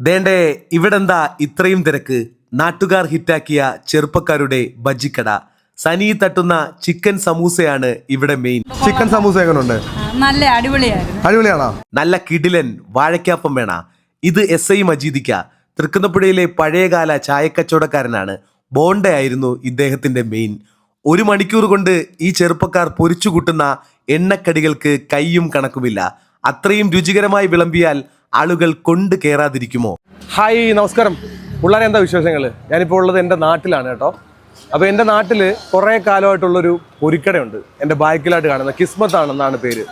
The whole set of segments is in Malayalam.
ദേണ്ടേ ഇവിടെന്താ ഇത്രയും തിരക്ക്? നാട്ടുകാർ ഹിറ്റാക്കിയ ചെറുപ്പക്കാരുടെ ബജ്ജിക്കട. സനി തട്ടുന്ന ചിക്കൻ സമൂസയാണ് ഇവിടെ മെയിൻ. ചിക്കൻ സമൂസ എങ്ങനെയുണ്ട്? നല്ല അടിപൊളിയായിരുന്നു. അടിപൊളിയാണോ? നല്ല കിടിലൻ വാഴയ്ക്കാപ്പം വേണ. ഇത് SI മജീദിക്ക, തൃക്കുന്നപ്പുഴയിലെ പഴയകാല ചായക്കച്ചവടക്കാരനാണ്. ബോണ്ടയായിരുന്നു ഇദ്ദേഹത്തിന്റെ മെയിൻ. 1 മണിക്കൂർ കൊണ്ട് ഈ ചെറുപ്പക്കാർ പൊരിച്ചു കൂട്ടുന്ന എണ്ണക്കടികൾക്ക് കയ്യും കണക്കുമില്ല. അത്രയും രുചികരമായി വിളമ്പിയാൽ ആളുകൾ കൊണ്ട് കയറാതിരിക്കുമോ? ഹായ്, നമസ്കാരം. പിള്ളേരെ എന്താ വിശേഷങ്ങൾ? ഞാനിപ്പോൾ ഉള്ളത് എൻ്റെ നാട്ടിലാണ് കേട്ടോ. അപ്പോൾ എൻ്റെ നാട്ടിൽ കുറേ കാലമായിട്ടുള്ളൊരു പൊരിക്കടയുണ്ട്. എൻ്റെ ബാക്കിലായിട്ട് കാണുന്ന കിസ്മത്താണെന്നാണ് പേര്.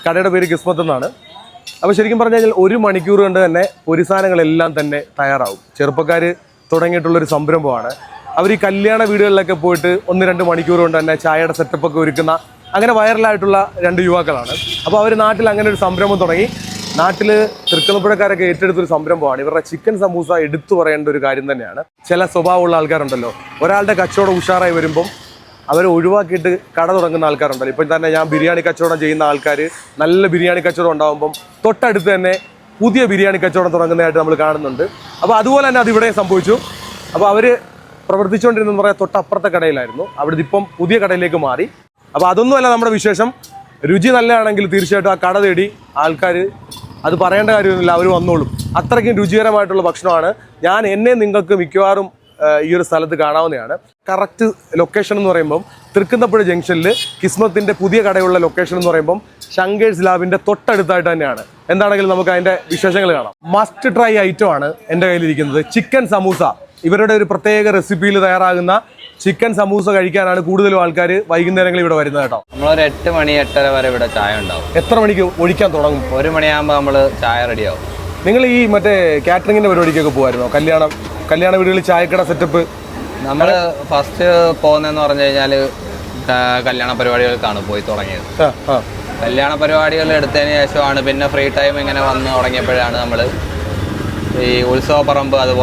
കടയുടെ പേര് കിസ്മത്ത് എന്നാണ്. അപ്പോൾ ശരിക്കും പറഞ്ഞു കഴിഞ്ഞാൽ 1 മണിക്കൂർ കൊണ്ട് തന്നെ പൊരിസാധനങ്ങളെല്ലാം തന്നെ തയ്യാറാവും. ചെറുപ്പക്കാർ തുടങ്ങിയിട്ടുള്ളൊരു സംരംഭമാണ്. അവർ ഈ കല്യാണ വീടുകളിലൊക്കെ പോയിട്ട് 1-2 മണിക്കൂർ കൊണ്ട് തന്നെ ചായയുടെ സെറ്റപ്പൊക്കെ ഒരുക്കുന്ന അങ്ങനെ വൈറലായിട്ടുള്ള 2 യുവാക്കളാണ്. അപ്പോൾ അവർ നാട്ടിൽ അങ്ങനെ ഒരു സംരംഭം തുടങ്ങി. നാട്ടിൽ തൃക്കുന്നപ്പുഴക്കാരൊക്കെ ഏറ്റെടുത്തൊരു സംരംഭമാണ്. ഇവരുടെ ചിക്കൻ സമൂസ എടുത്തു പറയേണ്ട ഒരു കാര്യം തന്നെയാണ്. ചില സ്വഭാവമുള്ള ആൾക്കാരുണ്ടല്ലോ, ഒരാളുടെ കച്ചവടം ഉഷാറായി വരുമ്പം അവരെ ഒഴിവാക്കിയിട്ട് കട തുടങ്ങുന്ന ആൾക്കാരുണ്ടല്ലോ. ഇപ്പം തന്നെ ഞാൻ ബിരിയാണി കച്ചവടം ചെയ്യുന്ന ആൾക്കാർ നല്ല ബിരിയാണി കച്ചവടം ഉണ്ടാകുമ്പം തൊട്ടടുത്ത് തന്നെ പുതിയ ബിരിയാണി കച്ചവടം തുടങ്ങുന്നതായിട്ട് നമ്മൾ കാണുന്നുണ്ട്. അപ്പോൾ അതുപോലെ തന്നെ അതിവിടെ സംഭവിച്ചു. അപ്പോൾ അവർ പ്രവർത്തിച്ചുകൊണ്ടിരുന്നെന്ന് പറയാൻ തൊട്ടപ്പുറത്തെ കടയിലായിരുന്നു. അവിടുത്തെ ഇപ്പം പുതിയ കടയിലേക്ക് മാറി. അപ്പോൾ അതൊന്നുമല്ല നമ്മുടെ വിശേഷം. രുചി നല്ലതാണെങ്കിൽ തീർച്ചയായിട്ടും ആ കട തേടി ആൾക്കാർ, അത് പറയേണ്ട കാര്യമൊന്നുമില്ല, അവർ വന്നോളും. അത്രയ്ക്കും രുചികരമായിട്ടുള്ള ഭക്ഷണമാണ്. എന്നെ നിങ്ങൾക്ക് മിക്കവാറും ഈ ഒരു സ്ഥലത്ത് കാണാവുന്നതാണ്. കറക്റ്റ് ലൊക്കേഷൻ എന്ന് പറയുമ്പം തൃക്കുന്നപ്പുഴ ജംഗ്ഷനിൽ കിസ്മത്തിൻ്റെ പുതിയ കടയുള്ള ലൊക്കേഷൻ എന്ന് പറയുമ്പം ശങ്കേഴ്സ് ലാബിൻ്റെ തൊട്ടടുത്തായിട്ട് തന്നെയാണ്. എന്താണെങ്കിലും നമുക്ക് അതിൻ്റെ വിശേഷങ്ങൾ കാണാം. മസ്റ്റ് ട്രൈ ഐറ്റമാണ് എൻ്റെ കയ്യിലിരിക്കുന്നത്, ചിക്കൻ സമൂസ. ഇവരുടെ ഒരു പ്രത്യേക റെസിപ്പിയിൽ തയ്യാറാകുന്ന ചിക്കൻ സമൂസ കഴിക്കാനാണ് കൂടുതലും ആൾക്കാർ വൈകുന്നേരങ്ങളിൽ ഇവിടെ വരുന്നത് കേട്ടോ. നമ്മളൊരു 8 മണി 8:30 വരെ ഇവിടെ ചായ ഉണ്ടാവും. എത്ര മണിക്ക് ഒഴിക്കാൻ തുടങ്ങും? 1 മണിയാകുമ്പോൾ നമ്മൾ ചായ റെഡിയാവും. നിങ്ങൾ ഈ മറ്റേ കാറ്ററിങ്ങിൻ്റെ പരിപാടിക്കൊക്കെ പോകുമായിരുന്നോ? കല്യാണ വീടുകളിൽ ചായക്കട സെറ്റപ്പ്? നമ്മൾ ഫസ്റ്റ് പോകുന്നതെന്ന് പറഞ്ഞു കഴിഞ്ഞാൽ കല്യാണ പരിപാടികൾക്കാണ് പോയി തുടങ്ങിയത്. കല്യാണ പരിപാടികൾ എടുത്തതിന് ശേഷമാണ് പിന്നെ ഫ്രീ ടൈം ഇങ്ങനെ വന്ന് തുടങ്ങിയപ്പോഴാണ് നമ്മൾ ഈ ഉത്സവ പറമ്പ് അതുപോലെ